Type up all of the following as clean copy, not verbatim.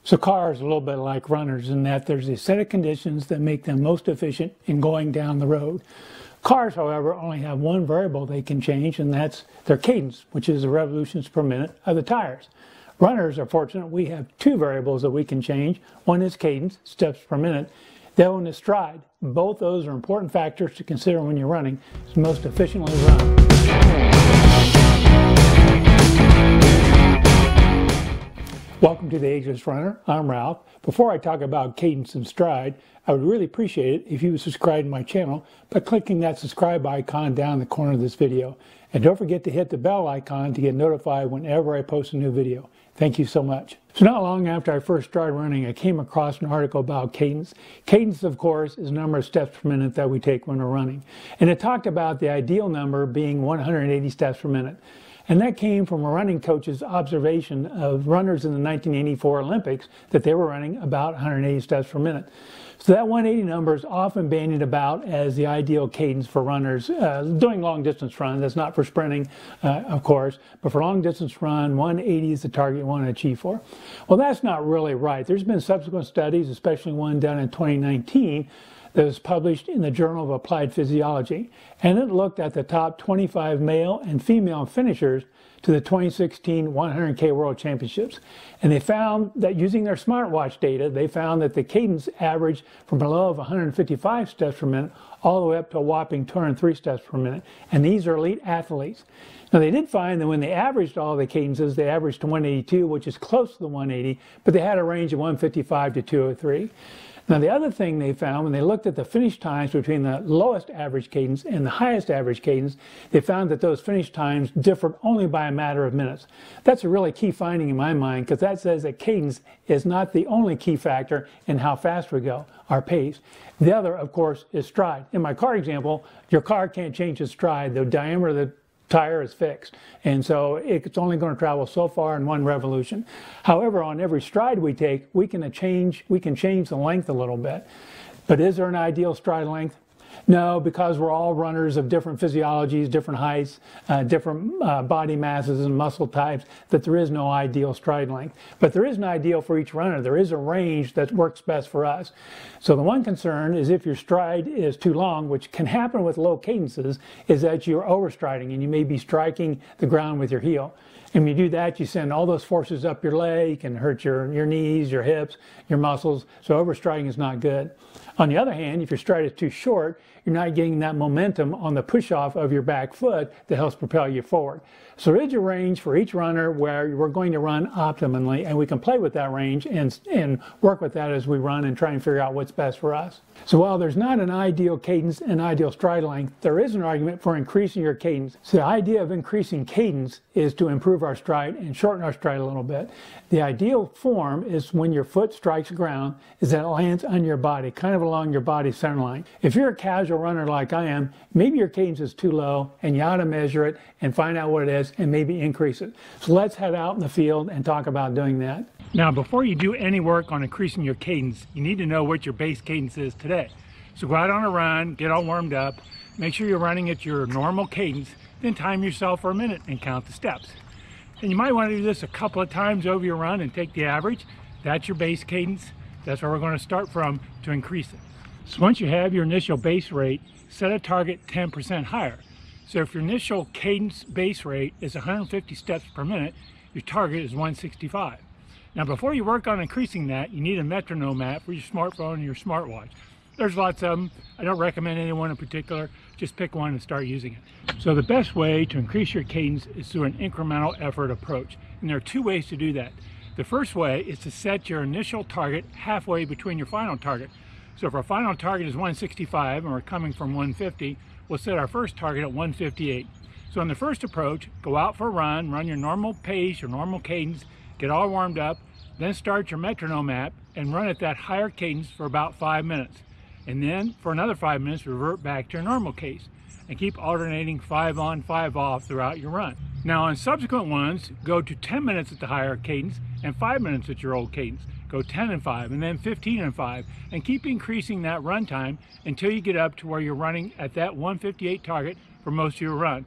So cars are a little bit like runners in that there's a set of conditions that make them most efficient in going down the road. Cars, however, only have one variable they can change, and that's their cadence, which is the revolutions per minute of the tires. Runners are fortunate we have two variables that we can change. One is cadence, steps per minute. The other one is stride. Both those are important factors to consider when you're running to most efficiently run. Welcome to the Ageless Runner. I'm Ralph. Before I talk about cadence and stride, I would really appreciate it if you would subscribe to my channel by clicking that subscribe icon down in the corner of this video. And don't forget to hit the bell icon to get notified whenever I post a new video. Thank you so much. So not long after I first started running, I came across an article about cadence. Cadence, of course, is the number of steps per minute that we take when we're running. And it talked about the ideal number being 180 steps per minute. And that came from a running coach's observation of runners in the 1984 Olympics that they were running about 180 steps per minute. So that 180 number is often bandied about as the ideal cadence for runners doing long distance runs. That's not for sprinting, of course, but for long distance run, 180 is the target you want to achieve for. Well, that's not really right. There's been subsequent studies, especially one done in 2019, that was published in the Journal of Applied Physiology, and it looked at the top 25 male and female finishers to the 2016 100K World Championships. And they found that using their smartwatch data, they found that the cadence averaged from a low of 155 steps per minute all the way up to a whopping 203 steps per minute. And these are elite athletes. Now, they did find that when they averaged all the cadences, they averaged to 182, which is close to the 180, but they had a range of 155 to 203. Now, the other thing they found when they looked at the finish times between the lowest average cadence and the highest average cadence, they found that those finish times differed only by a matter of minutes. That's a really key finding in my mind, because that says that cadence is not the only key factor in how fast we go, our pace. The other, of course, is stride. In my car example, your car can't change its stride. The diameter of the tire is fixed, and so it's only going to travel so far in one revolution. However, on every stride we take, we can change the length a little bit. But is there an ideal stride length? No, because we're all runners of different physiologies, different heights, different body masses and muscle types, that there is no ideal stride length. But there is an ideal for each runner. There is a range that works best for us. So the one concern is if your stride is too long, which can happen with low cadences, is that you're overstriding and you may be striking the ground with your heel. And when you do that, you send all those forces up your leg, you can hurt your knees, your hips, your muscles. So overstriding is not good. On the other hand, if your stride is too short, you're not getting that momentum on the push-off of your back foot that helps propel you forward. So there is a range for each runner where we're going to run optimally, and we can play with that range and work with that as we run and try and figure out what's best for us. So while there's not an ideal cadence and ideal stride length, there is an argument for increasing your cadence. So the idea of increasing cadence is to improve our stride and shorten our stride a little bit. The ideal form is when your foot strikes the ground, is that it lands on your body, kind of along your body center line. If you're a casual runner like I am, maybe your cadence is too low and you ought to measure it and find out what it is and maybe increase it. So let's head out in the field and talk about doing that. Now, before you do any work on increasing your cadence, you need to know what your base cadence is today. So go out on a run, get all warmed up, make sure you're running at your normal cadence, then time yourself for a minute and count the steps. And you might want to do this a couple of times over your run and take the average. That's your base cadence. That's where we're going to start from to increase it. So once you have your initial base rate, set a target 10% higher. So if your initial cadence base rate is 150 steps per minute, your target is 165. Now, before you work on increasing that, you need a metronome app for your smartphone and your smartwatch. There's lots of them. I don't recommend any one in particular. Just pick one and start using it. So the best way to increase your cadence is through an incremental effort approach. And there are two ways to do that. The first way is to set your initial target halfway between your final target. So if our final target is 165 and we're coming from 150, we'll set our first target at 158. So in the first approach, go out for a run, run your normal pace, your normal cadence, get all warmed up, then start your metronome app and run at that higher cadence for about 5 minutes. And then for another 5 minutes, revert back to your normal case and keep alternating 5 on, 5 off throughout your run. Now on subsequent ones, go to 10 minutes at the higher cadence and 5 minutes at your old cadence. Go 10 and 5 and then 15 and 5 and keep increasing that run time until you get up to where you're running at that 158 target for most of your run.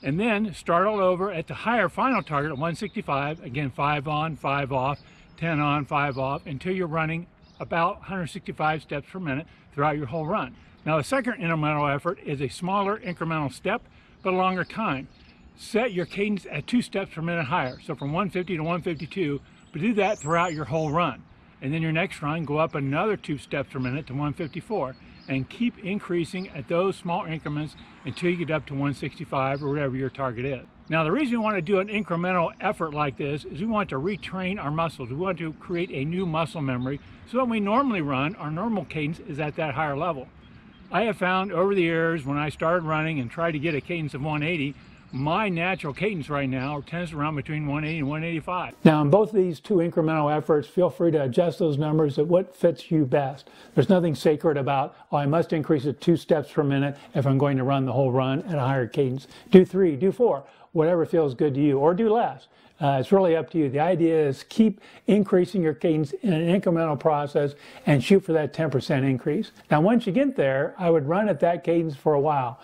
And then start all over at the higher final target at 165, again 5 on, 5 off, 10 on, 5 off, until you're running about 165 steps per minute throughout your whole run. Now the second incremental effort is a smaller incremental step, but a longer time. Set your cadence at 2 steps per minute higher, so from 150 to 152, but do that throughout your whole run. And then your next run, go up another 2 steps per minute to 154, and keep increasing at those small increments until you get up to 165 or whatever your target is. Now the reason we want to do an incremental effort like this is we want to retrain our muscles. We want to create a new muscle memory, so when we normally run, our normal cadence is at that higher level. I have found over the years when I started running and tried to get a cadence of 180, my natural cadence right now tends to run between 180 and 185. Now in both of these 2 incremental efforts, feel free to adjust those numbers at what fits you best. There's nothing sacred about, oh, I must increase it 2 steps per minute if I'm going to run the whole run at a higher cadence. Do 3, do 4, whatever feels good to you, or do less. It's really up to you. The idea is keep increasing your cadence in an incremental process and shoot for that 10% increase. Now, once you get there, I would run at that cadence for a while,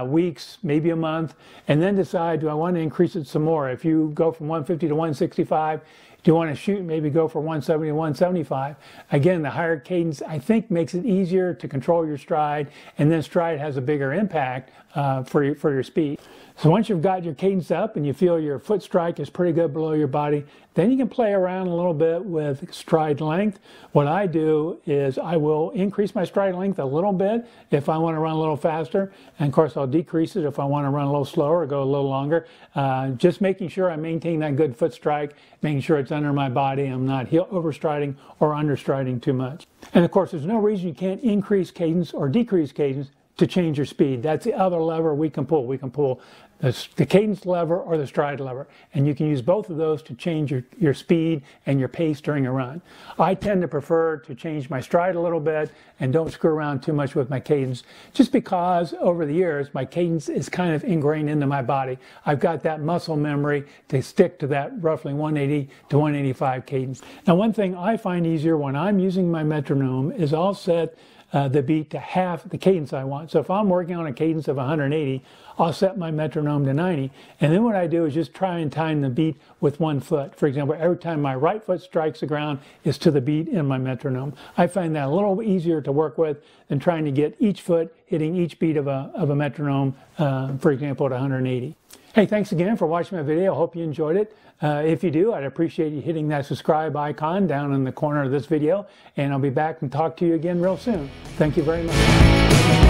weeks, maybe a month, and then decide, do I want to increase it some more? If you go from 150 to 165, do you want to shoot, maybe go for 170 to 175? Again, the higher cadence, I think, makes it easier to control your stride, and then stride has a bigger impact for your speed. So once you've got your cadence up and you feel your foot strike is pretty good below your body, then you can play around a little bit with stride length. What I do is I will increase my stride length a little bit if I want to run a little faster. And of course, I'll decrease it if I want to run a little slower or go a little longer. Just making sure I maintain that good foot strike, making sure it's under my body. I'm not overstriding or understriding too much. And of course, there's no reason you can't increase cadence or decrease cadence to change your speed. That's the other lever we can pull. We can pull the cadence lever or the stride lever, and you can use both of those to change your speed and your pace during a run. I tend to prefer to change my stride a little bit and don't screw around too much with my cadence, just because over the years my cadence is kind of ingrained into my body. I've got that muscle memory to stick to that roughly 180 to 185 cadence. Now one thing I find easier when I'm using my metronome is I'll set the beat to half the cadence I want. So if I'm working on a cadence of 180, I'll set my metronome to 90. And then what I do is just try and time the beat with one foot. For example, every time my right foot strikes the ground is to the beat in my metronome. I find that a little easier to work with than trying to get each foot hitting each beat of a metronome, for example, at 180. Hey, thanks again for watching my video. I hope you enjoyed it. If you do, I'd appreciate you hitting that subscribe icon down in the corner of this video, and I'll be back and talk to you again real soon. Thank you very much.